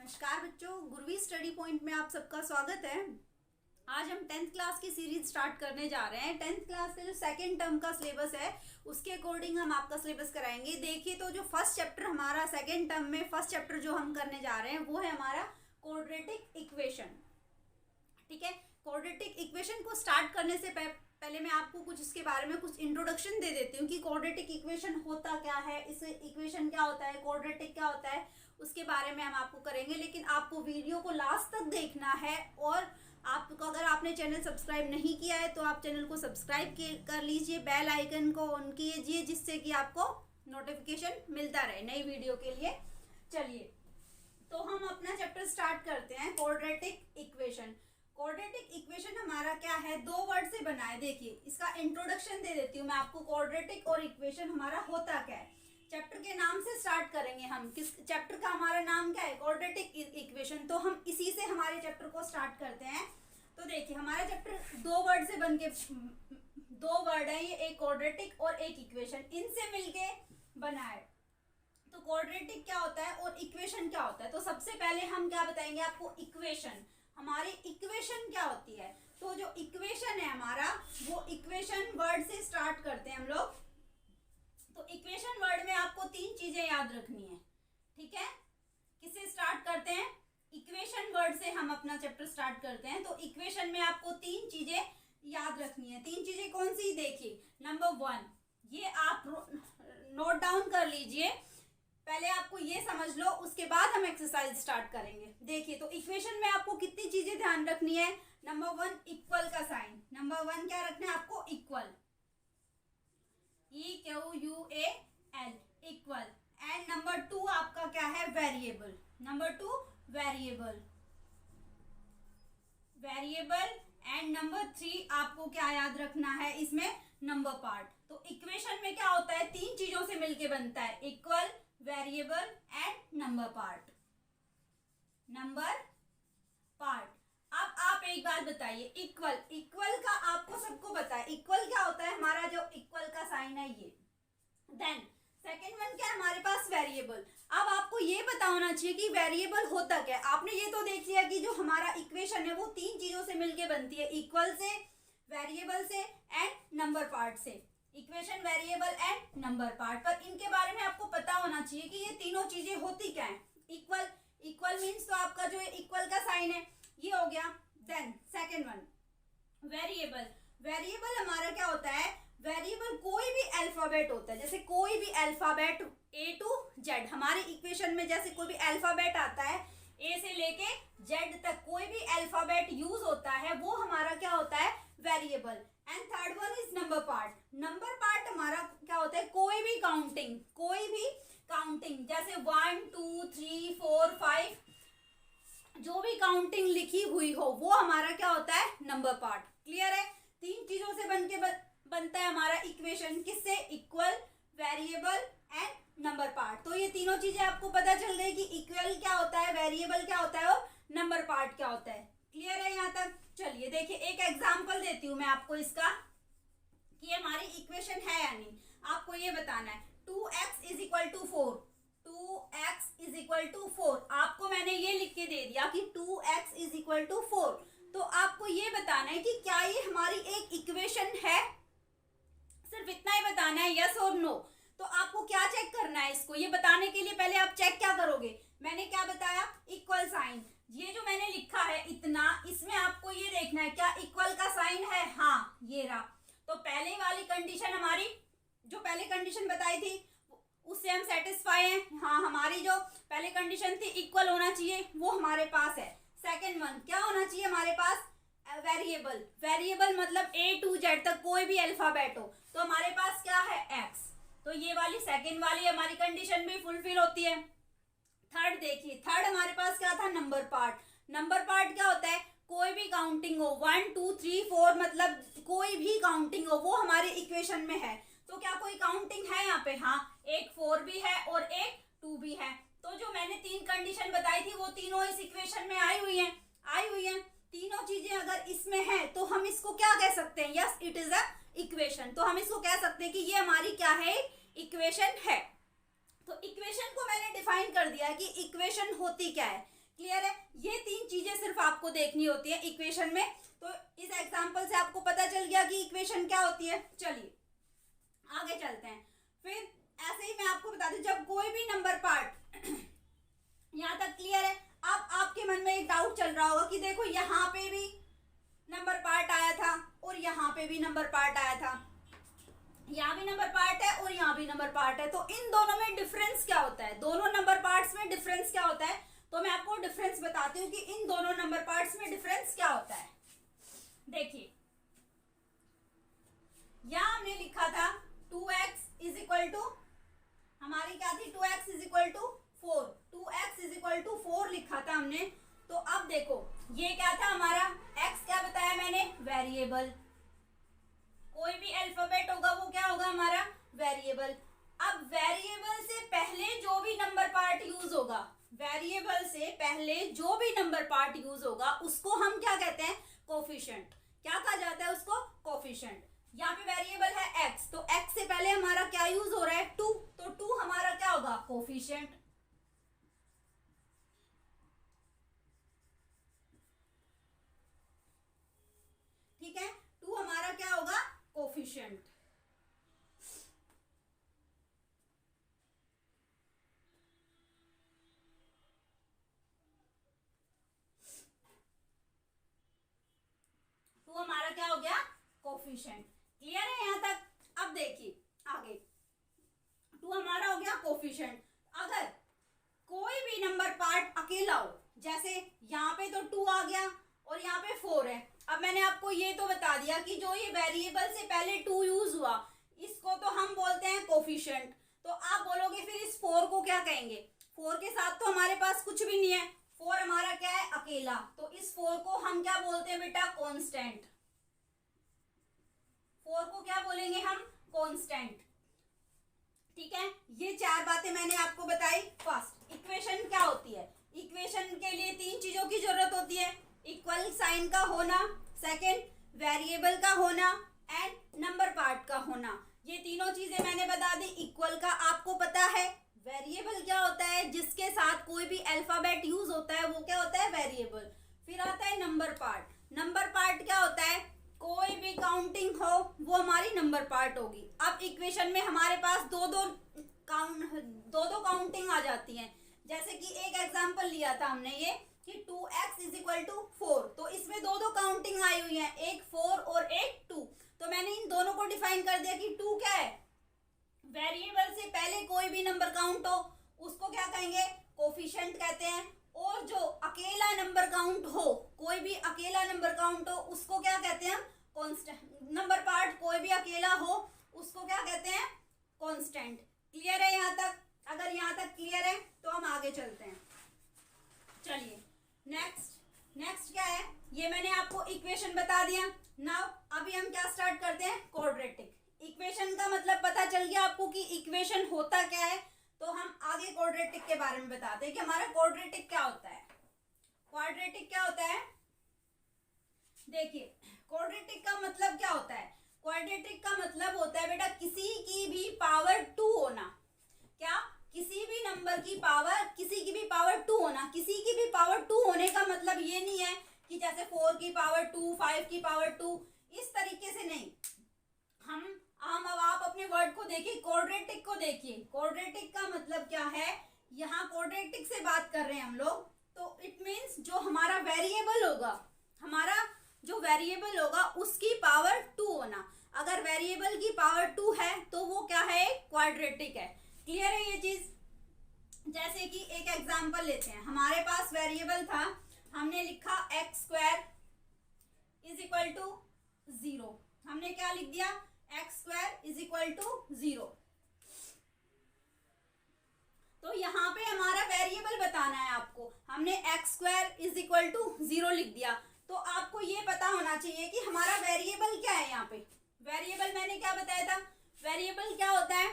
नमस्कार बच्चों, गुरवी study point में आप सबका स्वागत है। आज हम 10th क्लास की सीरीज स्टार्ट करने जा रहे हैं। 10th क्लास का जो सेकंड टर्म का सिलेबस है उसके अकॉर्डिंग हम आपका सिलेबस कराएंगे। देखिए तो जो फर्स्ट चैप्टर हमारा सेकंड टर्म में फर्स्ट चैप्टर जो हम करने जा रहे हैं वो है हमारा क्वाड्रेटिक इक्वेशन। ठीक है, क्वाड्रेटिक इक्वेशन को स्टार्ट करने से पहले मैं आपको कुछ इसके बारे में कुछ इंट्रोडक्शन दे देती हूँ कि क्वाड्रेटिक इक्वेशन होता क्या है, इस इक्वेशन क्या होता है, क्वाड्रेटिक क्या होता है, उसके बारे में हम आपको करेंगे। लेकिन आपको वीडियो को लास्ट तक देखना है और आपको अगर आपने चैनल सब्सक्राइब नहीं किया है तो आप चैनल को सब्सक्राइब कर लीजिए, बेल आइकन को ऑन कीजिए जिससे कि आपको नोटिफिकेशन मिलता रहे नई वीडियो के लिए। चलिए तो हम अपना चैप्टर स्टार्ट करते हैं। Quadratic equation. क्वाड्रेटिक इक्वेशन हमारा क्या है, दो वर्ड से बना है। देखिए इसका इंट्रोडक्शन दे देती हूँ मैं आपको। क्वाड्रेटिक और इक्वेशन हमारा होता क्या है, चैप्टर के नाम से स्टार्ट करेंगे हम। किस चैप्टर का हमारा नाम क्या है, क्वाड्रेटिक इक्वेशन। तो हम इसी से हमारे चैप्टर को स्टार्ट करते हैं। तो देखिए हमारा चैप्टर दो वर्ड से बनके, दो वर्ड है ये, एक क्वाड्रेटिक और एक इक्वेशन, इनसे मिलके बना है। तो क्वाड्रेटिक क्या होता है और इक्वेशन क्या होता है। तो सबसे पहले हम क्या बताएंगे आपको, इक्वेशन। हमारी इक्वेशन क्या होती है, तो जो इक्वेशन है हमारा वो इक्वेशन वर्ड से स्टार्ट करते हैं हम लोग। तो इक्वेशन वर्ड में आपको तीन चीजें याद रखनी है। ठीक है, किससे स्टार्ट करते हैं, इक्वेशन वर्ड से हम अपना चैप्टर स्टार्ट करते हैं। तो इक्वेशन में आपको तीन चीजें याद रखनी है। तीन चीजें कौन सी, देखिए नंबर 1, ये आप नोट डाउन कर लीजिए। पहले आपको ये समझ लो, उसके बाद हम एक्सरसाइज स्टार्ट करेंगे। देखिए तो इक्वेशन में आपको कितनी चीजें ध्यान रखनी है। नंबर 1 इक्वल का साइन। नंबर 1 क्या रखना है आपको, equal, EQUAL, equal. And number 2 आपका क्या है, variable. Number 2 variable, variable. And number 3 आपको क्या याद रखना है इसमें, नंबर पार्ट। तो इक्वेशन में क्या होता है, तीन चीजों से मिलके बनता है, equal, variable and number part. Number part. अब आप एक बात बताइए, इक्वल, इक्वल का आपको सबको पता है इक्वल क्या होता है, हमारा जो इक्वल का साइन है ये। देन सेकेंड वन क्या है हमारे पास, वेरिएबल। अब आपको ये पता होना चाहिए कि वेरिएबल होता क्या है। आपने ये तो देख लिया कि जो हमारा इक्वेशन है वो तीन चीजों से मिलके बनती है, इक्वल से, वेरिएबल से एंड नंबर पार्ट से। Equation, variable and number part. पर इनके बारे में आपको पता होना चाहिए कि ये तीनों चीजें होती क्या है। इक्वल, इक्वल मीन्स तो आपका जो इक्वल का साइन है ये हो गया। Then second one variable. Variable हमारा क्या होता है, वेरिएबल कोई भी अल्फाबेट होता है। जैसे कोई भी अल्फाबेट A to Z, हमारे इक्वेशन में जैसे कोई भी अल्फाबेट आता है A से लेके Z तक, कोई भी अल्फाबेट यूज होता है वो हमारा क्या होता है, variable. And third one is number part. Number part हमारा क्या होता है, कोई भी काउंटिंग, कोई भी काउंटिंग, जैसे 1 2 3 4 5 जो भी काउंटिंग लिखी हुई हो वो हमारा क्या होता है, नंबर पार्ट। क्लियर है, तीन चीजों से बनता है हमारा इक्वेशन, किससे, equal, variable and number part. तो ये तीनों चीजें आपको पता चल गई कि इक्वल क्या होता है, वेरिएबल क्या होता है और नंबर पार्ट क्या होता है। क्लियर है यहाँ तक। चलिए देखिए एक एग्जांपल देती हूँ मैं आपको इसका कि हमारी इक्वेशन है या नहीं। आपको ये बताना है 2x is equal to 4, 2x is equal to 4। आपको मैंने ये लिख के दे दिया कि 2x इज इक्वल टू 4। तो आपको ये बताना है कि क्या ये हमारी एक इक्वेशन है, सिर्फ इतना ही बताना है, यस और नो। तो आपको क्या चेक करना है इसको, ये बताने के लिए पहले आप चेक क्या करोगे, मैंने क्या बताया, इक्वल साइन। ये जो मैंने लिखा है इतना, इसमें आपको ये देखना है क्या इक्वल का साइन है, हाँ ये रहा। तो पहले वाली कंडीशन हमारी, जो पहले कंडीशन बताई थी उससे हम सेटिस्फाई हैं, हाँ हमारी जो पहले कंडीशन थी इक्वल होना चाहिए वो हमारे पास है। सेकेंड वन क्या होना चाहिए हमारे पास, वेरिएबल। वेरिएबल मतलब A to Z तक कोई भी अल्फाबेट हो। तो हमारे पास क्या है, X। तो ये वाली सेकेंड वाली हमारी कंडीशन भी फुलफिल होती है। थर्ड देखिए, थर्ड हमारे पास क्या था, नंबर पार्ट। नंबर पार्ट क्या होता है, कोई भी काउंटिंग हो, 1 2 3 4 मतलब कोई भी काउंटिंग हो वो हमारे इक्वेशन में है। तो क्या कोई काउंटिंग है यहाँ पे, हाँ एक 4 भी है और एक 2 भी है। तो जो मैंने तीन कंडीशन बताई थी वो तीनों इस इक्वेशन में आई हुई है। तीनों चीजें अगर इसमें है तो हम इसको क्या कह सकते हैं, yes it is a equation. तो हम इसको कह सकते हैं कि ये हमारी क्या है, इक्वेशन है। तो इक्वेशन को मैंने डिफाइन कर दिया कि इक्वेशन होती क्या है, क्लियर है? ये तीन चीजें सिर्फ आपको देखनी होती है इक्वेशन में। तो इस एग्जांपल से आपको पता चल गया कि इक्वेशन क्या होती है। चलिए आगे चलते हैं। फिर ऐसे ही मैं आपको बता दूं, जब कोई भी नंबर पार्ट यहाँ तक क्लियर है? अब आपके मन में एक डाउट चल रहा होगा कि देखो यहाँ पे भी नंबर पार्ट आया था और यहाँ पे भी नंबर पार्ट आया था, यहाँ भी नंबर पार्ट है और यहाँ भी नंबर पार्ट है, तो इन दोनों में डिफरेंस क्या होता है? दोनों नंबर पार्ट्स में डिफरेंस क्या होता है? तो मैं आपको डिफरेंस बताती हूँ कि इन दोनों नंबर पार्ट्स में डिफरेंस क्या होता है। देखिए यहां हमने लिखा था 2x इज इक्वल टू, हमारी क्या थी? 2x is equal to 4, 2x is equal to 4 लिखा था हमने। तो अब देखो ये क्या था हमारा? x क्या बताया मैंने? वेरिएबल। कोई भी अल्फाबेट होगा वो क्या होगा हमारा? वेरिएबल। अब वेरिएबल से पहले जो भी नंबर पार्ट यूज होगा, वेरिएबल से पहले जो भी नंबर पार्ट यूज होगा उसको हम क्या कहते हैं? कोफिशिएंट। क्या कहा जाता है उसको? कोफिशिएंट। यहाँ पे वेरिएबल है x, तो x से पहले हमारा क्या यूज हो रहा है? 2, तो 2 हमारा क्या होगा? कोफिशिएंट। ठीक है, 2 हमारा क्या होगा? कोफिशिएंट। तो हमारा क्या हो गया? कोफिशिएंट। क्लियर है यहाँ तक? अब देखिए आगे, 2 हमारा हो गया कोफिशिएंट। अगर कोई भी नंबर पार्ट अकेला हो, जैसे यहाँ पे तो 2 आ गया और यहाँ पे 4 है। अब मैंने आपको ये तो बता दिया कि जो ये वेरिएबल से पहले 2 यूज हुआ इसको तो हम बोलते हैं कोफिशिएंट। तो आप बोलोगे फिर इस 4 को क्या कहेंगे? 4 के साथ तो हमारे पास कुछ भी नहीं है, 4 हमारा क्या है? अकेला। तो इस 4 को हम क्या बोलते हैं बेटा? कांस्टेंट। 4 को क्या बोलेंगे हम? कांस्टेंट। ठीक है, ये 4 बातें मैंने आपको बताई। फर्स्ट, इक्वेशन क्या होती है? इक्वेशन के लिए 3 चीजों की जरूरत होती है। इक्वल साइन का होना, सेकंड वेरिएबल का होना एंड नंबर पार्ट का होना। ये तीनों चीजें मैंने बता दी। इक्वल का आपको पता है। वेरिएबल क्या होता है? जिसके साथ कोई भी अल्फाबेट यूज होता है वो क्या होता है? वेरिएबल। फिर आता है नंबर पार्ट। नंबर पार्ट क्या होता है? कोई भी काउंटिंग हो वो हमारी नंबर पार्ट होगी। अब इक्वेशन में हमारे पास दो काउंटिंग आ जाती हैं। जैसे कि एक एग्जांपल लिया था हमने ये कि 2x इज इक्वल टू 4, तो इसमें दो काउंटिंग आई हुई है, एक 4 और एक 2। तो मैंने इन दोनों को डिफाइन कर दिया कि 2 क्या है? वेरिएबल से पहले कोई भी नंबर काउंट हो उसको क्या कहेंगे? कोफिशिएंट कहते हैं। और जो अकेला नंबर काउंट हो, कोई भी अकेला नंबर काउंट हो उसको क्या कहते हैं? कांस्टेंट। नंबर पार्ट कोई भी अकेला हो उसको क्या कहते हैं? कांस्टेंट। क्लियर है यहाँ तक? अगर यहाँ तक क्लियर है तो हम आगे चलते हैं। चलिए नेक्स्ट क्या है? ये मैंने आपको इक्वेशन बता दिया। नाउ अभी हम क्या स्टार्ट करते हैं? क्वाड्रेटिक। इक्वेशन का मतलब पता चल गया आपको कि इक्वेशन होता क्या है। तो हम आगे क्वाड्रेटिक के बारे में बताते हैं कि हमारा क्वाड्रेटिक क्या होता है। क्वाड्रेटिक क्या होता है? देखिए क्वाड्रेटिक का मतलब क्या होता है? क्वाड्रेटिक का मतलब होता है बेटा किसी की भी पावर 2 होना। क्या? किसी भी नंबर की पावर, किसी की भी पावर 2 होना। किसी की भी पावर 2 होने का मतलब ये नहीं है कि जैसे 4 की पावर 2, 5 की पावर 2, इस तरीके से नहीं। हम अब आप अपने वर्ड को देखिए, क्वाड्रेटिक को देखिए। क्वाड्रेटिक का मतलब क्या है? यहाँ क्वाड्रेटिक से बात कर रहे हैं हम लोग, तो इट मीन्स जो हमारा वेरिएबल होगा, हमारा जो वेरिएबल होगा उसकी पावर 2 होना। अगर वेरिएबल की पावर 2 है तो वो क्या है? क्वाड्रेटिक है। क्लियर है ये चीज? जैसे कि एक एग्जांपल लेते हैं। हमारे पास वेरिएबल था, हमने लिखा x² इज इक्वल टू 0। हमने क्या लिख दिया? x² is equal to 0। तो यहाँ पे हमारा वेरिएबल बताना है आपको। हमने x² इज इक्वल टू 0 लिख दिया। तो आपको ये पता होना चाहिए कि हमारा वेरिएबल क्या है। यहाँ पे वेरिएबल मैंने क्या बताया था? वेरिएबल क्या होता है?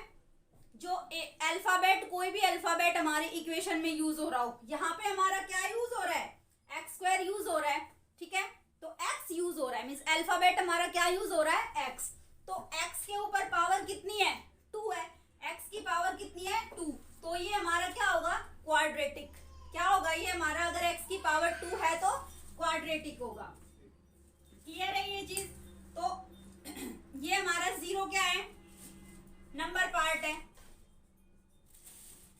जो अल्फाबेट, कोई भी अल्फाबेट हमारे इक्वेशन में यूज हो रहा हो। यहाँ पे हमारा क्या यूज हो रहा है? x² यूज हो रहा है। ठीक है, तो x यूज हो रहा है, मीन्स अल्फाबेट हमारा क्या यूज हो रहा है? x। तो x के ऊपर पावर कितनी है? 2 है। x की पावर कितनी है? 2। तो ये हमारा क्या होगा? क्वाड्रेटिक। क्या होगा ये हमारा? अगर x पावर 2 है तो क्वाड्रेटिक होगा। क्लियर है ये चीज? तो ये हमारा जीरो क्या है? नंबर पार्ट है।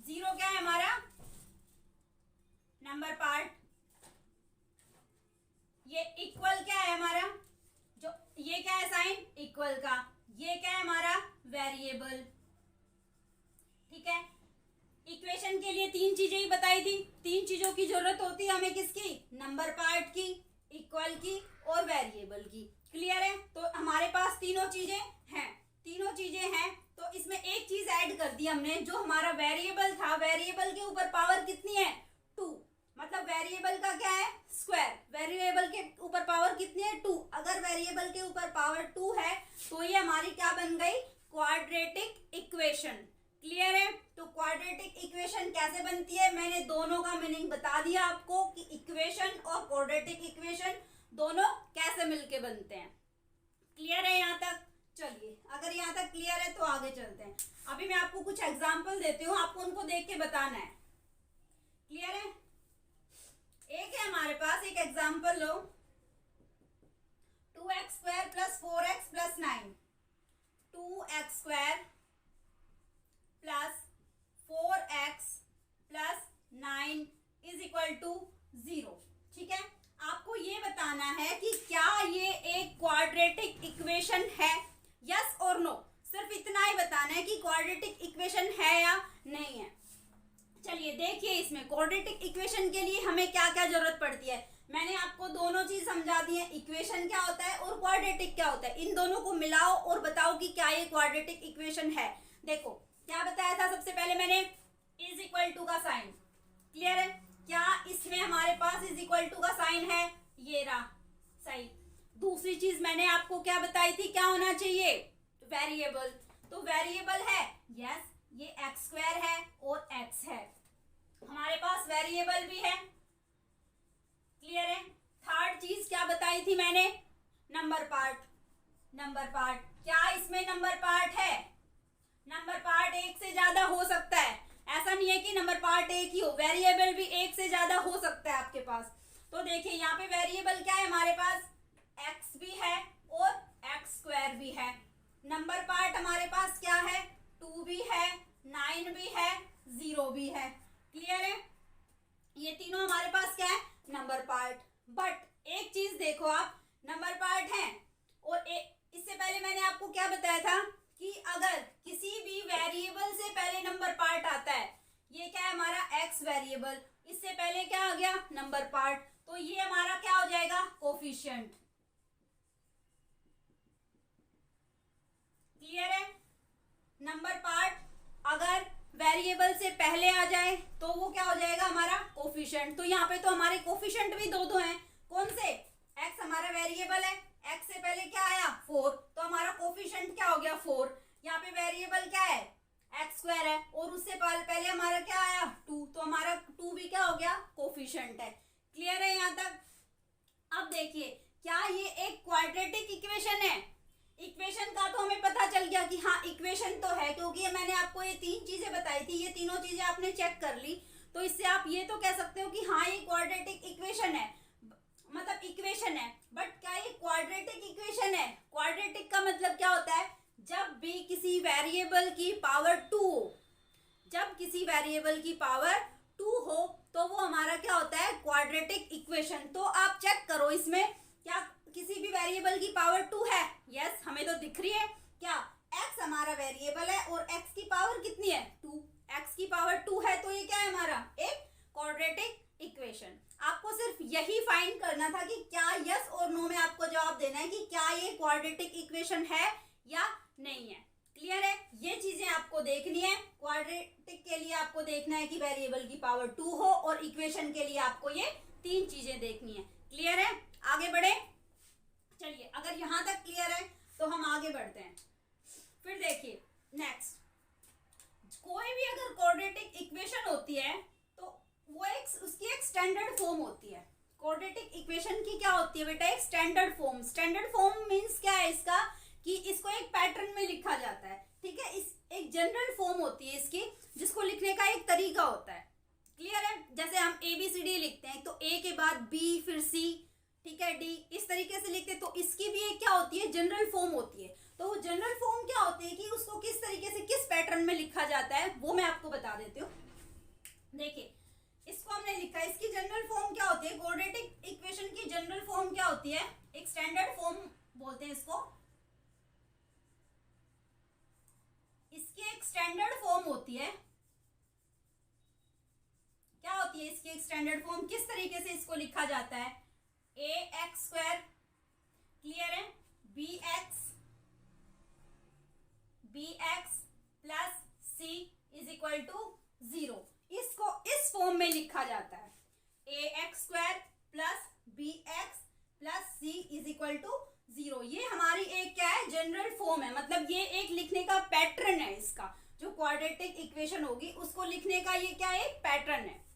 जीरो क्या है हमारा? Number part. ये इक्वल क्या है हमारा? जो ये क्या है साइन? इक्वल का। ये क्या है हमारा? वेरिएबल। ठीक है, इक्वेशन के लिए तीन चीजें ही बताई थी। तीन चीजों की जरूरत होती है हमें, किसकी? नंबर पार्ट की, इक्वल की और वेरिएबल की। क्लियर है? तो हमारे पास तीनों चीजें हैं। तीनों चीजें हैं तो इसमें एक चीज ऐड कर दी हमने, जो हमारा वेरिएबल था। वेरिएबल के ऊपर पावर कितनी है? 2। मतलब वेरिएबल का क्या है? स्क्वायर। वेरिएबल के ऊपर पावर कितनी है? 2। अगर वेरिएबल के ऊपर पावर 2 है तो ये हमारी क्या बन गई? Quadratic equation. क्लियर है? तो क्वाड्रेटिक इक्वेशन कैसे बनती है, मैंने दोनों का मीनिंग बता दिया आपको कि इक्वेशन और क्वाड्रेटिक इक्वेशन दोनों कैसे मिलके बनते हैं। क्लियर है यहाँ तक? चलिए, अगर यहाँ तक क्लियर है तो आगे चलते हैं। अभी मैं आपको कुछ एग्जाम्पल देती हूँ, आपको उनको देख के बताना है। क्लियर है? एक है हमारे पास, एक एग्जाम्पल लो। 2x² + 4x + 9। 2x² + 4x + 9 = 0। ठीक है, आपको ये बताना है कि क्या ये एक क्वाड्रेटिक इक्वेशन है, यस और नो। सिर्फ इतना ही बताना है कि क्वाड्रेटिक इक्वेशन है या नहीं है। चलिए देखिए, इसमें क्वाड्रेटिक इक्वेशन के लिए हमें क्या क्या जरूरत पड़ती है। मैंने आपको दोनों चीज समझा दी है, इक्वेशन क्या होता है और क्वाड्रेटिक क्या होता है। इन दोनों को मिलाओ और बताओ कि क्या ये क्वाड्रेटिक इक्वेशन है। देखो क्या बताया था सबसे पहले मैंने? = का साइन। क्लियर है? क्या इसमें हमारे पास = का साइन है? ये रहा, सही। दूसरी चीज मैंने आपको क्या बताई थी, क्या होना चाहिए? वेरिएबल। तो वेरिएबल है, यस, ये x² है और x है, हमारे पास वेरिएबल भी है। क्लियर है? थर्ड चीज क्या बताई थी मैंने? Number part. नंबर पार्ट, क्या इसमें नंबर पार्ट है? नंबर पार्ट एक से ज्यादा हो सकता है, ऐसा नहीं है कि नंबर पार्ट एक ही हो, वेरिएबल भी एक से ज्यादा हो सकता है आपके पास। तो देखिए यहाँ पे वेरिएबल क्या है हमारे पास? x भी है और x² भी है। नंबर पार्ट हमारे पास क्या है? 2 भी है, 9 भी है, 0 भी है। क्लियर है? ये तीनों हमारे पास क्या है? Number part. बट एक चीज देखो, आप नंबर पार्ट है और इससे पहले मैंने आपको क्या बताया था कि अगर किसी भी वेरिएबल से पहले नंबर पार्ट आता है, ये क्या है हमारा? x वेरिएबल, इससे पहले क्या आ गया? नंबर पार्ट, तो ये हमारा क्या हो जाएगा? कोफिशिएंट। क्लियर है? नंबर पार्ट अगर वेरिएबल से पहले आ जाए तो वो क्या हो जाएगा? हमारा कोफिशिएंट। तो यहाँ पे तो हमारे कोफिशिएंट भी दो हैं। कौन से? x हमारा वेरिएबल है, x से पहले क्या आया? 4, तो हमारा कोफिशिएंट क्या हो गया? 4। यहाँ पे वेरिएबल क्या है? x² है और उससे पहले हमारा क्या आया? 2, तो हमारा 2 भी क्या हो गया? कोफिशिएंट है। क्लियर है यहाँ तक? अब देखिए, क्या ये एक क्वाड्रेटिक इक्वेशन है? इक्वेशन का तो हमें पता चल गया कि हाँ इक्वेशन तो है, क्योंकि मैंने आपको ये तीन चीजें बताई थी, ये तीनों चीजें आपने चेक कर ली। तो इससे आप ये तो कह सकते हो कि हाँ ये क्वाड्रेटिक इक्वेशन है, मतलब इक्वेशन है। बट क्या ये क्वाड्रेटिक इक्वेशन है? क्वाड्रेटिक का मतलब क्या होता है? जब भी किसी वेरिएबल की पावर 2 हो, जब किसी वेरिएबल की पावर 2 हो तो वो हमारा क्या होता है? Quadratic equation. तो आप चेक करो इसमें क्या किसी भी वेरिएबल की पावर 2 है? यस, हमें तो दिख रही है। क्या? x हमारा वेरिएबल है और x की पावर कितनी है? 2। x की पावर 2 है तो ये क्या है हमारा? एक क्वाड्रेटिक इक्वेशन। आपको सिर्फ यही फाइंड करना था कि क्या यस और नो में आपको जवाब देना है कि क्या ये क्वाड्रेटिक इक्वेशन है या नहीं है। क्लियर है? ये चीजें आपको देखनी है। क्वाड्रेटिक के लिए आपको देखना है कि वेरिएबल की पावर 2 हो और इक्वेशन के लिए आपको ये तीन चीजें देखनी है। क्लियर है? आगे बढ़े। चलिए, अगर यहां तक क्लियर है तो हम आगे बढ़ते हैं। फिर देखिए नेक्स्ट, कोई भी अगर क्वाड्रेटिक इक्वेशन होती है तो वो उसकी एक स्टैंडर्ड फॉर्म होती है। क्वाड्रेटिक इक्वेशन की क्या होती है बेटा? एक standard form. Standard form means क्या है इसका? कि इसको एक पैटर्न में लिखा जाता है। ठीक है, इस एक जनरल फॉर्म होती है इसकी, जिसको लिखने का एक तरीका होता है। क्लियर है? जैसे हम ABCD लिखते हैं तो A के बाद B फिर C, ठीक है, D, इस तरीके से लिखते हैं। तो इसकी भी एक क्या होती है, जनरल फॉर्म होती है। तो वो जनरल फॉर्म क्या होती है कि उसको किस तरीके से किस पैटर्न में लिखा जाता है वो मैं आपको बता देती हूँ। देखिए इसको हमने लिखा है, इसकी जनरल फॉर्म क्या होती है, क्वाड्रेटिक इक्वेशन की जनरल फॉर्म क्या होती है, एक स्टैंडर्ड फॉर्म बोलते हैं इसको। इसकी एक स्टैंडर्ड फॉर्म होती है, क्या होती है इसकी एक स्टैंडर्ड फॉर्म, किस तरीके से इसको लिखा जाता है, ax², क्लियर है, bx plus c is equal to 0। इसको इस फॉर्म में लिखा जाता है, ax² plus bx plus c is equal to 0। ये हमारी एक क्या है, जनरल फॉर्म है, मतलब ये एक लिखने का पैटर्न है। इसका जो क्वाड्रेटिक इक्वेशन होगी उसको लिखने का ये क्या है, एक पैटर्न है।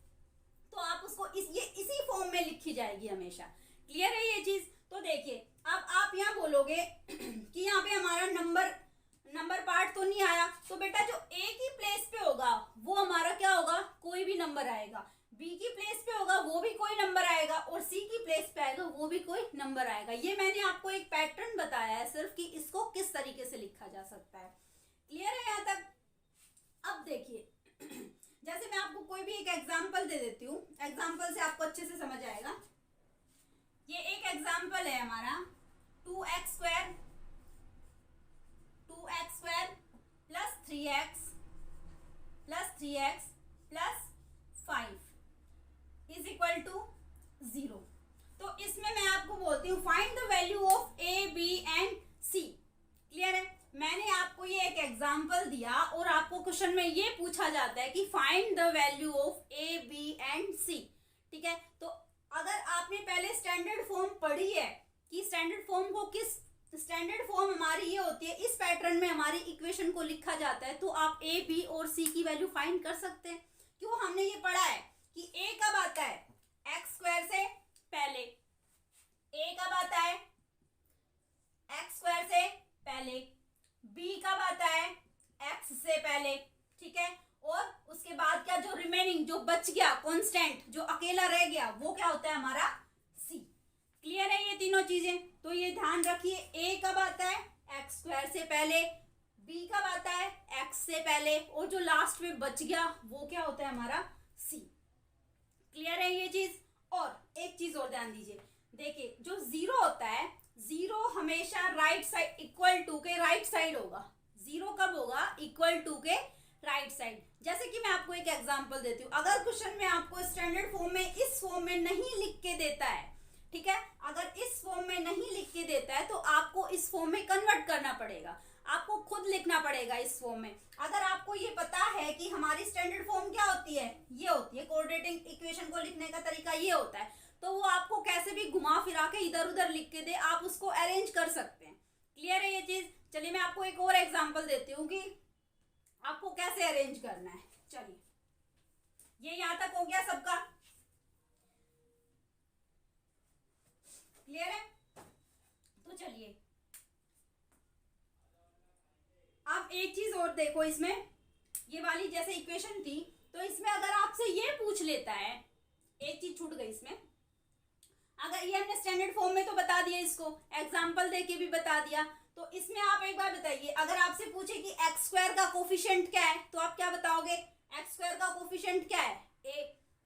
तो आप उसको ये इसी फॉर्म में लिखी जाएगी हमेशा, क्लियर है ये चीज। तो देखिए अब आप यहाँ बोलोगे कि यहाँ पे हमारा नंबर पार्ट तो नहीं आया, तो बेटा जो A की प्लेस पे होगा वो हमारा क्या होगा, कोई भी नंबर आएगा, B की प्लेस पे होगा वो भी कोई नंबर आएगा, और C की प्लेस पे आएगा वो भी कोई नंबर आएगा। ये मैंने आपको एक पैटर्न बताया है सिर्फ कि इसको किस तरीके से लिखा जा सकता है, क्लियर है यहाँ तक। अब देखिए जैसे मैं आपको कोई भी एक एग्जाम्पल दे देती हूँ, एग्जाम्पल से आपको अच्छे से समझ आएगा। ये एक एग्जाम्पल है हमारा 2x² plus 3x plus 5 is equal to 0। तो इसमें मैं आपको बोलती हूँ find the value of A, B and C, clear है। मैंने आपको ये एक एग्जाम्पल दिया और आपको क्वेश्चन में ये पूछा जाता है कि find the value of A, B and C, ठीक है। तो अगर आपने पहले स्टैंडर्ड फॉर्म पढ़ी है कि स्टैंडर्ड फॉर्म को किस, स्टैंडर्ड फॉर्म हमारी ये होती है, इस पैटर्न में हमारी इक्वेशन को लिखा जाता है, तो आप A, B और C की वैल्यू फाइंड कर सकते हैं। क्यों, हमने ये पढ़ा है कि A कब आता है, x² से पहले, A कब आता है x² से पहले, B कब आता है x से पहले, ठीक है, और उसके बाद क्या, जो रिमेनिंग जो बच गया कांस्टेंट, जो अकेला रह गया वो क्या होता है हमारा C, क्लियर है ये तीनों चीजें। तो ये ध्यान रखिए, A कब आता है x² से पहले, B कब आता है x से पहले, और जो लास्ट में बच गया वो क्या होता है हमारा C, क्लियर है ये चीज। और एक चीज और ध्यान दीजिए, देखिए जो 0 होता है, 0 हमेशा राइट साइड इक्वल टू के राइट साइड होगा। 0 कब होगा, इक्वल टू के राइट साइड। जैसे कि मैं आपको एक एग्जांपल देती हूँ, अगर क्वेश्चन में आपको स्टैंडर्ड फॉर्म में इस फॉर्म में नहीं लिख के देता है, ठीक है, अगर इस फॉर्म में नहीं लिख के देता है तो आपको इस फॉर्म में कन्वर्ट करना पड़ेगा, आपको खुद लिखना पड़ेगा इस फॉर्म में। अगर आपको ये पता है कि हमारी स्टैंडर्ड फॉर्म क्या होती है, ये होती है, क्वाड्रेटिक इक्वेशन को लिखने का तरीका ये होता है, तो वो आपको कैसे भी घुमा फिरा के इधर उधर लिख के दे, आप उसको अरेंज कर सकते हैं, क्लियर है ये चीज। चलिए मैं आपको एक और एग्जांपल देती हूँ कि आपको कैसे अरेंज करना है। चलिए ये यहां तक हो गया सबका, क्लियर है। तो चलिए आप एक चीज और देखो, इसमें ये वाली जैसे इक्वेशन थी, तो इसमें अगर आपसे ये पूछ लेता है, एक चीज छूट गई इसमें, अगर ये हमने स्टैंडर्ड फॉर्म में तो बता दिया, इसको एग्जांपल देके भी बता दिया, तो इसमें आप एक बार बताइए, अगर आपसे पूछे कि x² का कोफिशिएंट क्या है, तो आप क्या बताओगे, x² का कोफिशिएंट क्या है, a,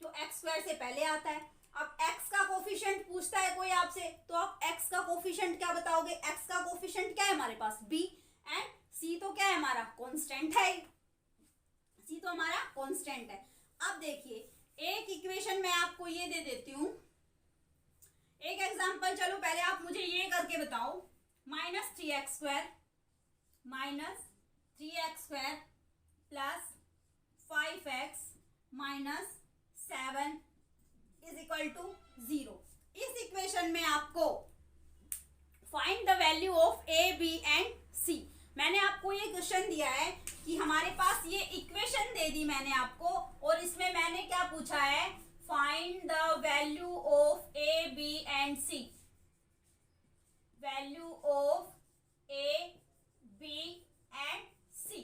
जो x² से पहले आता है। अब x का कोफिशिएंट पूछता है कोई आपसे, तो आप x का कोफिशिएंट क्या बताओगे, x का कोफिशिएंट क्या है हमारे पास b, एंड c तो क्या है हमारा कांस्टेंट है, c तो हमारा कांस्टेंट है। अब देखिए एक इक्वेशन मैं आपको ये दे देती हूं, एक एग्जांपल, चलो पहले आप मुझे ये करके बताओ, -3x² plus 5x - 7 is equal to 0। इस इक्वेशन में आपको find the value of A, B and C। मैंने आपको ये क्वेश्चन दिया है कि हमारे पास ये इक्वेशन दे दी मैंने आपको, और इसमें मैंने क्या पूछा है, find the value of A, B and C, value of A, B and C,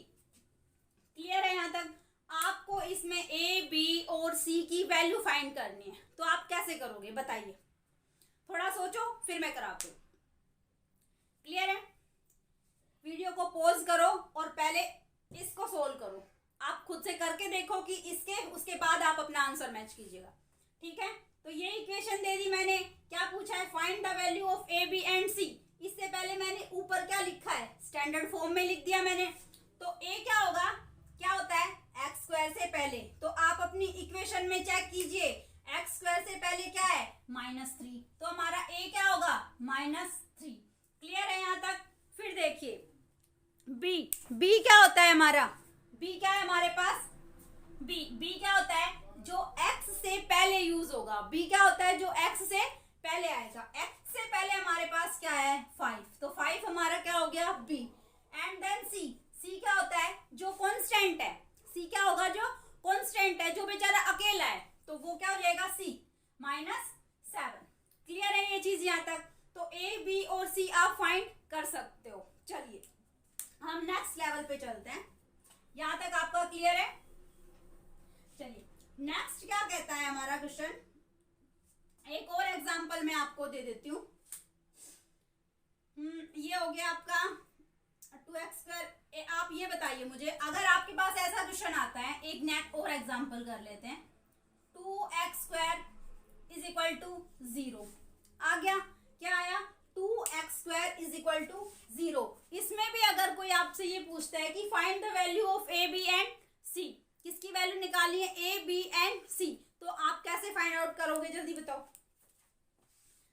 clear है यहाँ तक। आपको इसमें ए बी और सी की वैल्यू फाइंड करनी है, तो आप कैसे करोगे बताइए, थोड़ा सोचो फिर मैं कराती हूँ। क्लियर है? वीडियो को पॉज करो और पहले इसको सोल्व करो, आप खुद से करके देखो कि उसके बाद आप अपना आंसर मैच कीजिएगा। ठीक है, तो ये इक्वेशन दे दी मैंने, क्या पूछा है, find the value of A B and C. इससे पहले मैंने ऊपर क्या लिखा है, स्टैंडर्ड फॉर्म में लिख दिया मैंने। तो ए क्या होगा, क्या होता है, एक्स स्क्वायर से पहले, तो आप अपनी इक्वेशन में चेक कीजिए, एक्स स्क्वायर से पहले क्या है, -3, तो हमारा ए क्या होगा, -3। क्लियर है यहाँ तक? फिर देखिए बी क्या होता है हमारा, बी क्या है हमारे पास, बी क्या होता है, जो x से पहले यूज होगा। बी क्या होता है, जो x से पहले आएगा। x से पहले हमारे पास क्या है, 5, तो 5 हमारा क्या हो गया, b। एंड देन सी क्या होता है, जो कांस्टेंट है। सी क्या होगा, जो कांस्टेंट है, जो बेचारा अकेला है, तो वो क्या हो जाएगा, c -7। क्लियर है ये चीज यहाँ तक? तो ए बी और सी आप फाइंड कर सकते हो। चलिए हम नेक्स्ट लेवल पे चलते हैं। यहां तक आपका क्लियर है? चलिए नेक्स्ट क्या कहता है हमारा क्वेश्चन, एक और एग्जांपल मैं आपको दे देती हूँ। ये हो गया आपका 2x²। आप ये बताइए मुझे, अगर आपके पास ऐसा क्वेश्चन आता है, एक नेक्स्ट और एग्जांपल कर लेते हैं, 2x² = 0 आ गया। क्या आया, 2x² = 0। इसमें भी अगर कोई आपसे ये पूछता है कि find the value of A B and C, किसकी वैल्यू निकालनी है, ए बी एंड सी, तो आप कैसे फाइंड आउट करोगे, जल्दी बताओ।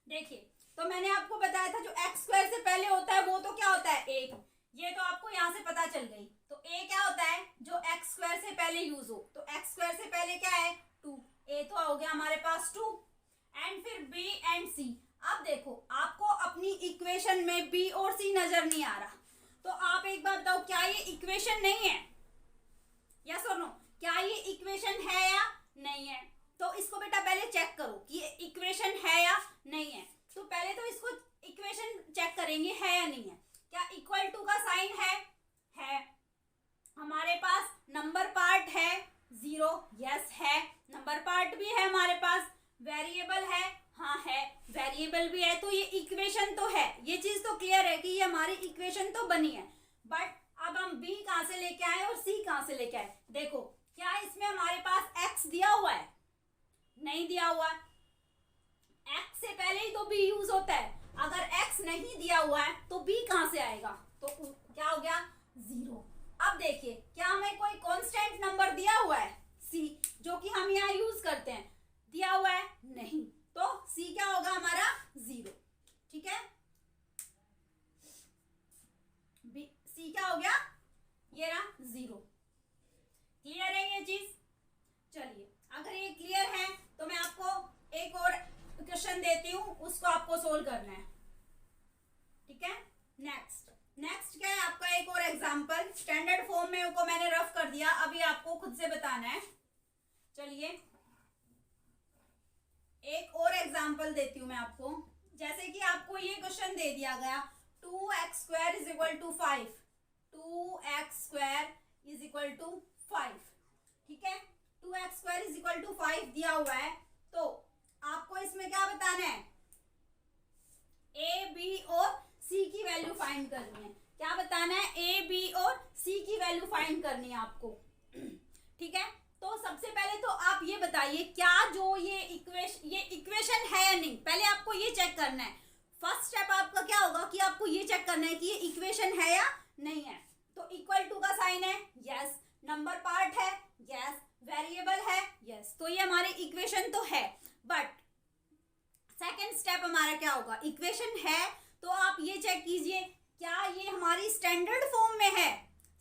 देखिए, तो मैंने आपको बताया था जो x² से पहले होता है वो तो क्या होता है, 1। ये तो आपको यहां से पता चल गई। तो a क्या होता है, जो x² से पहले यूज हो, तो x² से पहले क्या है, 2। a तो हो गया हमारे पास 2। एंड फिर b एंड c। अब देखो, आपको अपनी इक्वेशन में b और c नजर नहीं आ रहा, तो आप एक बार बताओ, क्या ये इक्वेशन नहीं है, यस और नो, क्या ये इक्वेशन है या नहीं है? तो इसको बेटा पहले चेक करो कि ये इक्वेशन है या नहीं है। तो पहले तो इसको इक्वेशन चेक करेंगे है या नहीं है। क्या इक्वल टू का साइन है। हमारे पास नंबर पार्ट है 0, यस है। नंबर पार्ट भी है हमारे पास। वेरिएबल है, हाँ है। वेरिएबल भी है, तो ये इक्वेशन तो है। ये चीज तो क्लियर है कि ये हमारी इक्वेशन तो बनी है। बट अब हम b कहां से लेके आए और c कहां से लेके आए। देखो, क्या इसमें हमारे पास x दिया हुआ है, नहीं दिया हुआ। x से पहले ही तो b यूज होता है। अगर x नहीं दिया हुआ है तो b कहां से आएगा, तो क्या हो गया, 0। अब देखिए, क्या हमें कोई कांस्टेंट नंबर दिया हुआ है, c, जो कि हम यहाँ यूज करते हैं, दिया हुआ है, नहीं। तो c क्या होगा हमारा, 0। ठीक है, c क्या हो गया, ये रहा 0। क्लियर है ये चीज? चलिए, अगर ये क्लियर है तो मैं आपको एक और क्वेश्चन देती हूँ, उसको आपको सोल्व करना है। ठीक है, नेक्स्ट क्या है आपका, एक और एग्जांपल। स्टैंडर्ड फॉर्म में को मैंने रफ कर दिया, अभी आपको खुद से बताना है। चलिए एक और एग्जांपल देती हूँ मैं आपको। जैसे कि आपको ये क्वेश्चन दे दिया गया, 2x² = 5, 2x² = 5। ठीक है, 2x² = 5 दिया हुआ है, तो आपको इसमें क्या बताना है, a b और c की वैल्यू फाइंड करनी है। क्या बताना है, a b और c की वैल्यू फाइंड करनी है आपको। ठीक है, तो सबसे पहले तो आप ये बताइए, क्या जो ये इक्वेशन है या नहीं, पहले आपको ये चेक करना है। फर्स्ट स्टेप आपका क्या होगा कि आपको ये चेक करना है कि ये इक्वेशन है या नहीं है। तो इक्वल टू का साइन है, यस। नंबर पार्ट है, यस। वेरिएबल है, यस। तो ये हमारी इक्वेशन तो है। बट सेकेंड स्टेप हमारा क्या होगा, इक्वेशन है तो आप ये चेक कीजिए, क्या ये हमारी स्टैंडर्ड फॉर्म में है,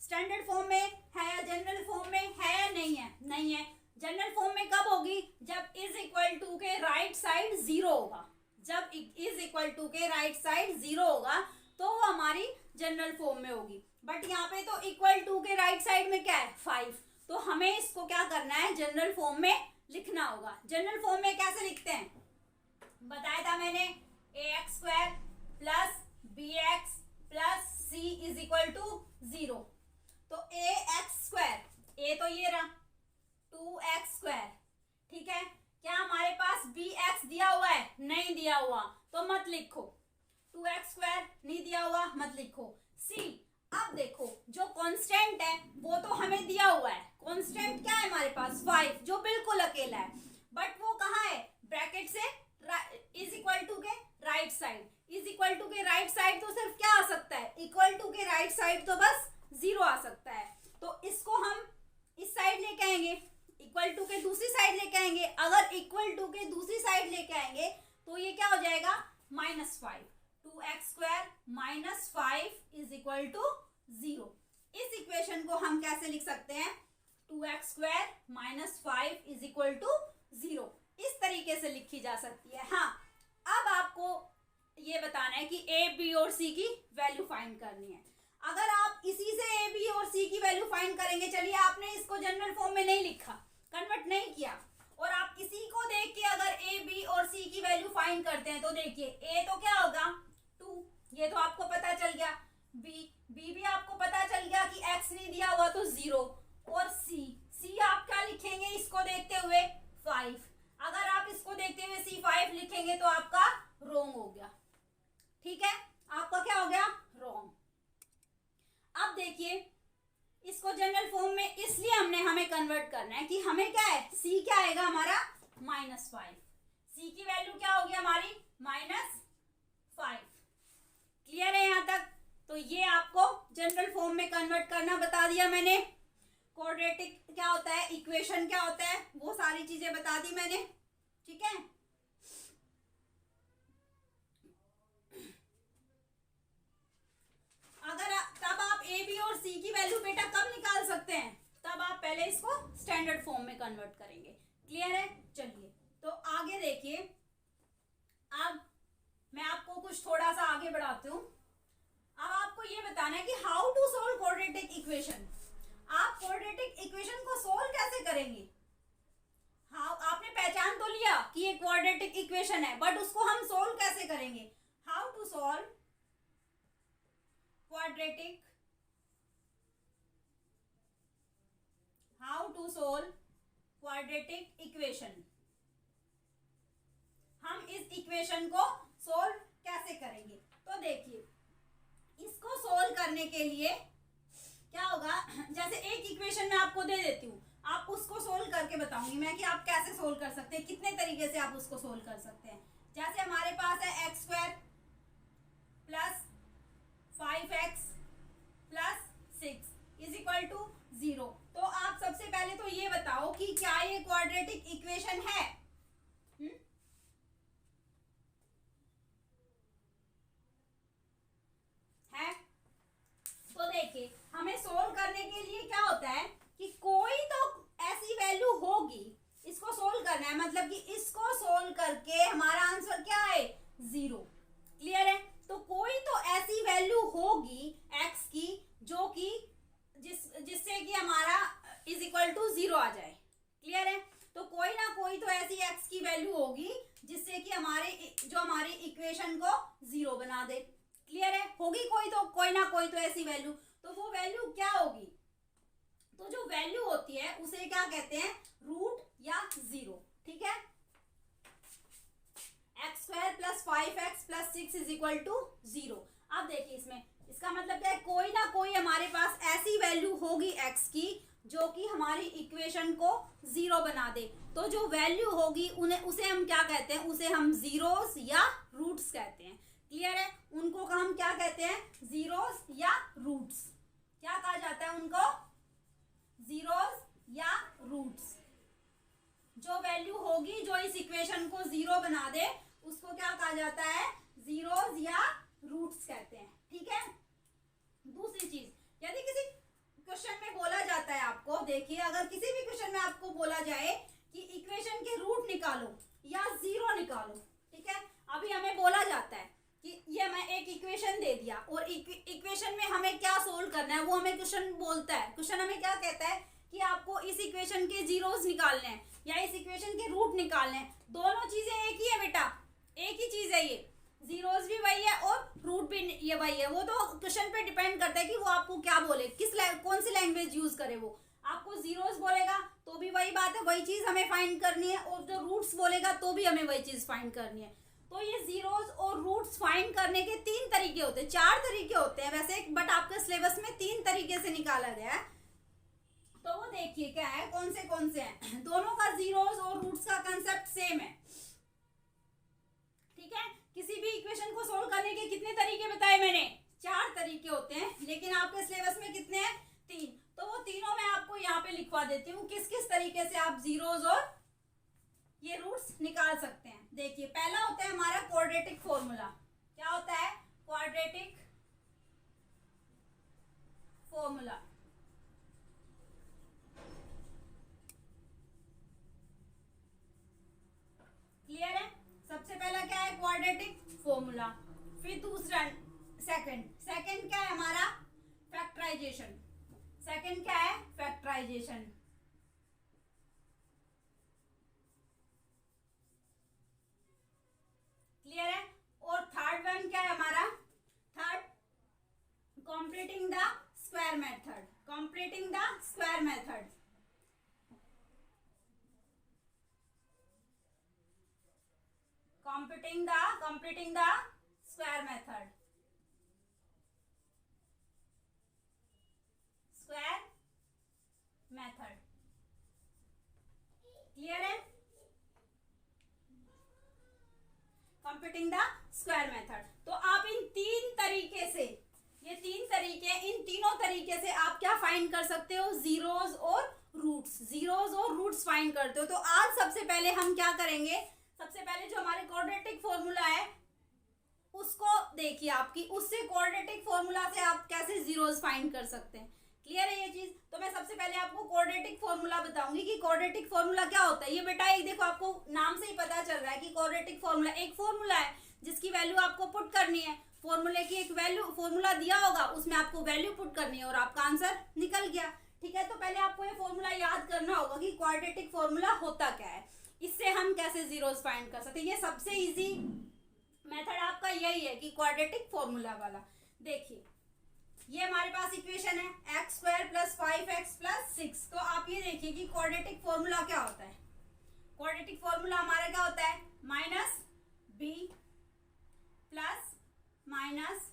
स्टैंडर्ड फॉर्म में है या जनरल फॉर्म में है या नहीं है, नहीं है। जनरल फॉर्म में कब होगी, जब इज इक्वल टू के राइट साइड 0 होगा। जब इज इक्वल टू के राइट साइड 0 होगा तो वो हमारी जनरल फॉर्म में होगी। बट यहाँ पे तो इक्वल टू के राइट साइड में क्या है, 5, तो हमें इसको क्या करना है, जनरल फॉर्म में लिखना होगा। जनरल फॉर्म में कैसे लिखते हैं, बताया था मैंने, ax² + bx + c = 0। तो ax², a तो ये रहा, 2x²। ठीक है, क्या हमारे पास bx दिया हुआ है? नहीं दिया हुआ, तो मत लिखो। 2x² नहीं दिया हुआ, मत लिखो। c, अब देखो जो कांस्टेंट है वो तो हमें दिया हुआ है। कांस्टेंट क्या है हमारे पास? 5, जो बिल्कुल अकेला है, बट वो कहाँ है? ब्रैकेट से इज इक्वल टू के right side. Is equal to के राइट साइड तो सिर्फ क्या आ सकता है? इक्वल टू के राइट साइड तो बस 0 आ सकता है। तो इसको हम इस साइड लेके आएंगे, इक्वल टू के दूसरी साइड लेके आएंगे। अगर इक्वल टू के दूसरी साइड लेके आएंगे तो ये क्या हो जाएगा? -5। 2x² -5 is equal to 0। इस इक्वेशन को हम कैसे लिख सकते हैं? 2x² -5 is equal to 0। इस तरीके से लिखी जा सकती है। हाँ, अब आपको ये बताना है कि a, b और c की वैल्यू फाइंड करनी है। अगर आप इसी से a, b और c की वैल्यू फाइंड करेंगे, चलिए आपने इसको जनरल फॉर्म में नहीं लिखा, कन्वर्ट नहीं किया, और आप इसी को देख के अगर a, b और c की वैल्यू फाइंड करते हैं तो देखिए a तो क्या होगा? 2, ये तो आपको पता चल गया। b भी आपको पता चल गया कि x नहीं दिया हुआ तो 0, और c आप क्या लिखेंगे इसको देखते हुए? 5। अगर आप इसको देखते हुए c5 लिखेंगे तो आपका रॉन्ग हो गया। ठीक है, आपका क्या हो गया? रॉन्ग। अब देखिए इसको जनरल फॉर्म में इसलिए हमें कन्वर्ट करना है कि हमें क्या है? c क्या आएगा हमारा? -5। c की वैल्यू क्या होगी हमारी? -5। क्लियर है यहाँ तक? तो ये आपको जनरल फॉर्म में कन्वर्ट करना बता दिया मैंने। क्वाड्रेटिक क्या होता है, इक्वेशन क्या होता है, वो सारी चीजें बता दी मैंने। ठीक है, अगर तब आप a, b और c की वैल्यू बेटा कब निकाल सकते हैं? तब आप पहले इसको स्टैंडर्ड फॉर्म में कन्वर्ट करेंगे। क्लियर है? चलिए तो आगे देखिए, अब मैं आपको कुछ थोड़ा सा आगे बढ़ाती हूँ। अब आपको ये बताना है कि how to solve quadratic equation. आप क्वाड्रेटिक इक्वेशन को सोल्व कैसे करेंगे? हाँ, आपने पहचान तो लिया कि ये क्वाड्रेटिक इक्वेशन है, बट उसको हम सोल्व कैसे करेंगे? How to solve quadratic, how to solve quadratic equation. हम इस इक्वेशन को सोल्व कैसे करेंगे? तो देखिए, इसको सोल्व करने के लिए क्या होगा? जैसे एक इक्वेशन मैं आपको दे देती हूँ, आप उसको सोल्व करके बताऊंगी मैं कि आप कैसे सोल्व कर सकते हैं, कितने तरीके से आप उसको सोल्व कर सकते हैं। जैसे हमारे पास है x² + 5x + 6 is equal to 0। तो आप सबसे पहले तो ये बताओ कि क्या ये क्वाड्रेटिक इक्वेशन है? है? तो देखिए, हमें सोल्व करने के लिए क्या होता है कि कोई तो ऐसी वैल्यू होगी, इसको सोल्व करना है, मतलब कि इसको सोल्व करके हमारा आंसर क्या है? 0। क्लियर है? तो कोई तो ऐसी वैल्यू होगी x की जो कि जिससे कि हमारा इज इक्वल टू 0 आ जाए। क्लियर है? तो कोई ना कोई तो ऐसी x की वैल्यू होगी जिससे कि हमारी इक्वेशन को 0 बना दे। क्लियर है? होगी कोई ना कोई तो ऐसी वैल्यू। तो वो वैल्यू क्या होगी? तो जो वैल्यू होती है उसे क्या कहते हैं? रूट या 0। ठीक है, x² + 5x + 6 is equal to 0। अब देखिए इसमें इसका मतलब क्या है? कोई ना कोई हमारे पास ऐसी वैल्यू होगी x की जो कि हमारी इक्वेशन को 0 बना दे। तो जो वैल्यू होगी उसे हम क्या कहते हैं? उसे हम जीरोस या रूट्स कहते हैं। क्लियर है? उनको हम क्या कहते हैं? जीरोस या रूट्स। क्या कहा जाता है उनको? जीरोस या रूट्स। जो वैल्यू होगी जो इस इक्वेशन को 0 बना दे उसको क्या कहा जाता है? जीरोस या रूट्स कहते हैं। ठीक है, दूसरी चीज, यदि किसी क्वेश्चन में बोला जाता है आपको, देखिए अगर किसी भी क्वेश्चन में आपको बोला जाए कि इक्वेशन के रूट निकालो या 0 निकालो, ठीक है, अभी हमें बोला जाता है कि ये मैं एक इक्वेशन दे दिया और इक्वेशन में हमें क्या सोल्व करना है, वो हमें क्वेश्चन बोलता है। क्वेश्चन हमें क्या कहता है कि आपको इस इक्वेशन के जीरोस निकालने हैं या इस इक्वेशन के रूट निकालने हैं। दोनों चीजें एक ही है बेटा, एक ही चीज है, ये जीरोस भी वही है और रूट भी ये वही है। वो तो क्वेश्चन पे डिपेंड करता है कि वो आपको क्या बोले, कौन सी लैंग्वेज यूज करे। वो आपको जीरोस बोलेगा तो भी वही बात है, वही चीज हमें फाइंड करनी है, और जो रूट्स बोलेगा तो भी हमें वही चीज फाइंड करनी है। तो ये जीरोस और रूट्स फाइंड करने के 3 तरीके होते हैं, 4 तरीके होते हैं वैसे, बट आपके सिलेबस में 3 तरीके से निकाला गया है। तो वो देखिए क्या है, कौन से हैं। दोनों का जीरोस और रूट्स का कंसेप्ट सेम है, ठीक है। किसी भी इक्वेशन को सोल्व करने के कितने तरीके बताए मैंने, 4 तरीके होते हैं, लेकिन आपके सिलेबस में कितने हैं, 3। तो वो तीनों मैं आपको यहाँ पे लिखवा देती हूँ, किस किस तरीके से आप जीरोस और ये रूट्स निकाल सकते हैं। देखिए पहला होता है हमारा क्वाड्रेटिक फॉर्मूला। क्या होता है, क्वाड्रेटिक फॉर्मूला। क्लियर है, सबसे पहला क्या है, क्वाड्रेटिक फॉर्मूला। फिर दूसरा सेकंड क्या है हमारा, फैक्टराइजेशन। सेकंड क्या है, फैक्टराइजेशन। क्लियर है, और थर्ड वन क्या है हमारा, third completing the square method. Completing the square method, completing the square method, square method। Clear है, कंप्यूटिंग द स्क्वायर मेथड। तो आप इन 3 तरीके से, ये 3 तरीके, इन तीनों तरीके से आप क्या फाइंड कर सकते हो, जीरोस और रूट्स। जीरोस और रूट्स फाइंड करते हो। तो आज सबसे पहले हम क्या करेंगे, सबसे पहले जो हमारे क्वाड्रेटिक फॉर्मूला है उसको देखिए आपकी, उससे क्वाड्रेटिक फॉर्मूला से आप कैसे जीरोस फाइंड कर सकते हैं। क्लियर है ये चीज। तो मैं सबसे पहले आपको क्वाड्रेटिक फॉर्मूला बताऊंगी कि क्वाड्रेटिक फॉर्मूला क्या होता है। ये बेटा एक देखो, आपको नाम से ही पता चल रहा है कि क्वाड्रेटिक फॉर्मूला एक फॉर्मूला है जिसकी वैल्यू आपको पुट करनी है। फॉर्मूले की एक वैल्यू, फॉर्मूला दिया होगा उसमें आपको वैल्यू पुट करनी है और आपका आंसर निकल गया। ठीक है, तो पहले आपको ये फॉर्मूला याद करना होगा कि क्वाड्रेटिक फॉर्मूला होता क्या है, इससे हम कैसे जीरोस फाइंड कर सकते हैं। ये सबसे इजी मेथड आपका यही है कि क्वाड्रेटिक फॉर्मूला वाला। देखिए ये हमारे पास इक्वेशन है x² + 5x + 6। तो आप ये देखिए कि क्वाड्रेटिक फॉर्मूला क्या होता है। क्वाड्रेटिक फॉर्मूला हमारा क्या होता है, -b plus minus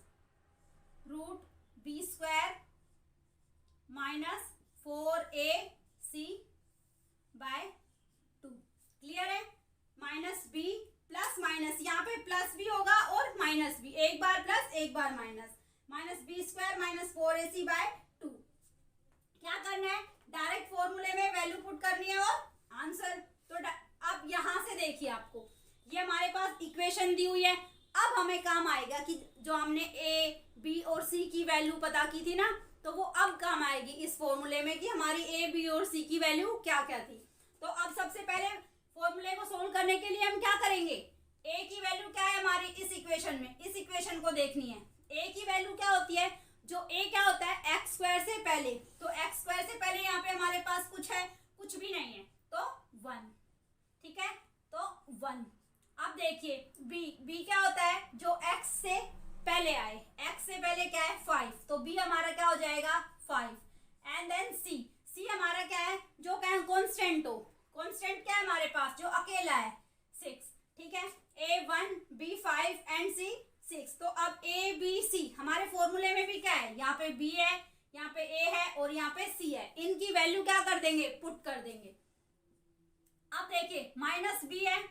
√b² -4ac/2। Clear है, -b प्लस माइनस, यहाँ पे प्लस भी होगा और माइनस भी, एक बार प्लस एक बार माइनस, -b² -4ac/2। क्या करना है, डायरेक्ट फॉर्मूले में वैल्यू पुट करनी है और आंसर। तो अब यहां से देखिए, आपको ये हमारे पास इक्वेशन दी हुई है। अब हमें काम आएगा कि जो हमने a, b और c की वैल्यू पता की थी ना, तो वो अब काम आएगी इस फॉर्मूले में कि हमारी a, b और c की वैल्यू क्या क्या थी। तो अब सबसे पहले फॉर्मूले को सोल्व करने के लिए हम क्या करेंगे, a की वैल्यू क्या है हमारी इस इक्वेशन में, इस इक्वेशन को देखनी है। a की वैल्यू क्या होती है, जो a क्या होता है x² से पहले, तो x² से पहले यहाँ पे हमारे पास कुछ है, कुछ भी नहीं है, तो 1। ठीक है, तो 1। अब देखिए b क्या होता है, जो x से पहले आए, x से पहले क्या है 5, तो b हमारा क्या हो जाएगा 5। एंड देन c हमारा क्या है, जो क्या है कांस्टेंट हो, कांस्टेंट क्या है हमारे पास, जो अकेला है 6। ठीक है, a1 b5 एंड c 6। तो अब a b c हमारे फॉर्मूले में भी क्या है, यहाँ पे b है, यहाँ पे a है और यहाँ पे c है, इनकी वैल्यू क्या कर देंगे, पुट कर देंगे। अब देखिए -b है,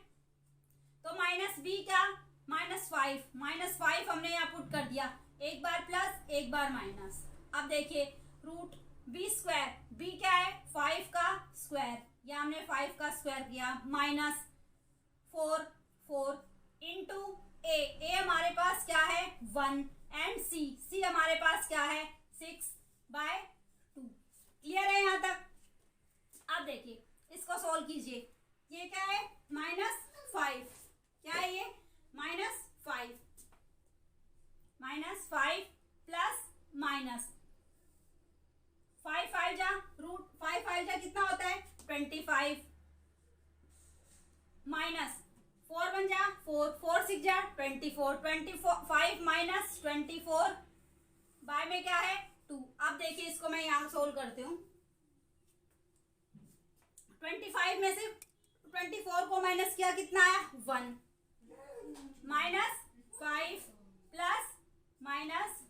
तो -b क्या, -5 हमने यहाँ पुट कर दिया, एक बार प्लस एक बार माइनस। अब देखिए √b², b क्या है 5 का स्क्वायर, या हमने 5 का स्क्वायर किया, -4 इंटू a हमारे पास क्या है 1 एंड c हमारे पास क्या है 6/2। क्लियर है यहाँ तक। अब देखिए इसको सोल्व कीजिए, ये क्या है -5, क्या है ये -5 प्लस माइनस 5 5 जा √5 जा कितना होता है 25, माइनस 4 1 जा 4 6 जा 24, 25 माइनस 24 बाय में क्या है 2। अब देखिए इसको मैं यहाँ सोल्व करती हूँ, 25 में से 24 को माइनस किया, कितना है 1, -5 प्लस माइनस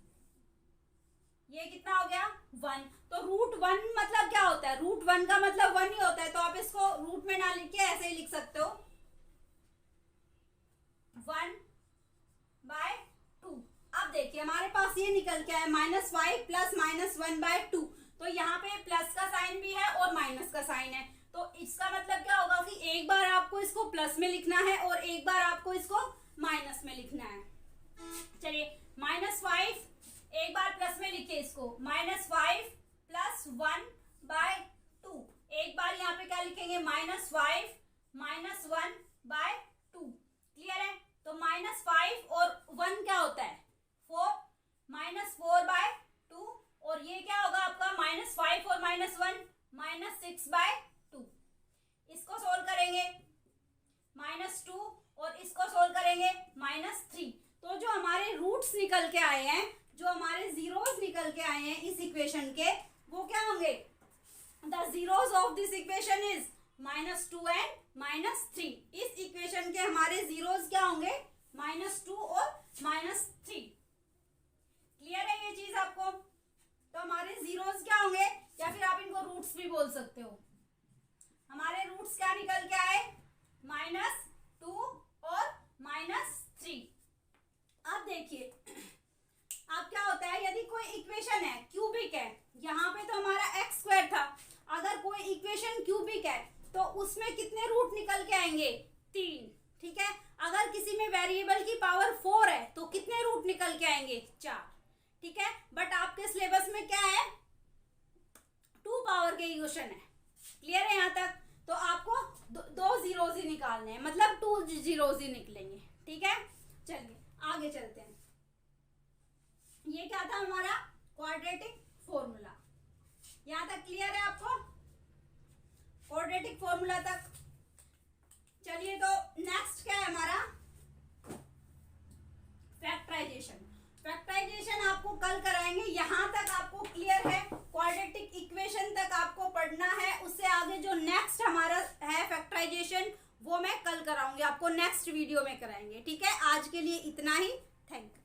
ये कितना हो गया 1। तो √1 मतलब क्या होता है, √1 का मतलब 1 ही होता है, तो आप इसको रूट में ना लिख के ऐसे ही लिख सकते हो 1/2। अब देखिए हमारे पास ये निकल के आया -5 प्लस -1/2। तो यहाँ पे प्लस का साइन भी है और माइनस का साइन है, तो इसका मतलब क्या होगा कि एक बार आपको इसको प्लस में लिखना है और एक बार आपको इसको माइनस में लिखना है। चलिए -5 एक बार प्लस में लिखिए इसको, -5 प्लस 1/2। एक बार यहाँ पे क्या लिखेंगे -5 -1/2। क्लियर है। तो -5 और 1 क्या होता है 4, -4/2 और ये क्या होगा आपका -5 और -1 -6/2। इसको सोल्व करेंगे -2 और इसको सोल्व करेंगे -3। तो जो हमारे रूट्स निकल के आए हैं, जो हमारे जीरोस निकल के आए हैं इस इक्वेशन के, वो क्या होंगे, the zeros of this equation is -2 and -3। इस इक्वेशन के हमारे जीरोस क्या होंगे -2 और -3। क्लियर है ये चीज आपको। तो हमारे जीरोस क्या होंगे, या फिर आप इनको रूट्स भी बोल सकते हो। हमारे रूट्स क्या निकल के आए -2 और -3। अब देखिए अब क्या होता है, यदि कोई इक्वेशन है क्यूबिक है, यहाँ पे तो हमारा x² था, अगर कोई इक्वेशन क्यूबिक है तो उसमें कितने रूट निकल के आएंगे 3। ठीक है। अगर किसी में वेरिएबल की पावर 4 है तो कितने रूट निकल के आएंगे 4। ठीक है। बट आपके सिलेबस में क्या है 2 पावर के इक्वेशन है। क्लियर है यहाँ तक। तो आपको दो जीरोस ही निकालने हैं, मतलब 2 जीरोस ही निकलेंगे। ठीक है। चलिए आगे चलते हैं। ये क्या था हमारा क्वाड्रेटिक फॉर्मूला। यहां तक क्लियर है आपको क्वाड्रेटिक फॉर्मूला तक। चलिए तो नेक्स्ट क्या है हमारा फैक्टराइजेशन। फैक्टराइजेशन आपको कल कराएंगे। यहां तक आपको क्लियर है, क्वाड्रेटिक इक्वेशन तक आपको पढ़ना है। उससे आगे जो नेक्स्ट हमारा है फैक्टराइजेशन वो मैं कल कराऊंगी, आपको नेक्स्ट वीडियो में कराएंगे। ठीक है। आज के लिए इतना ही। Thank you.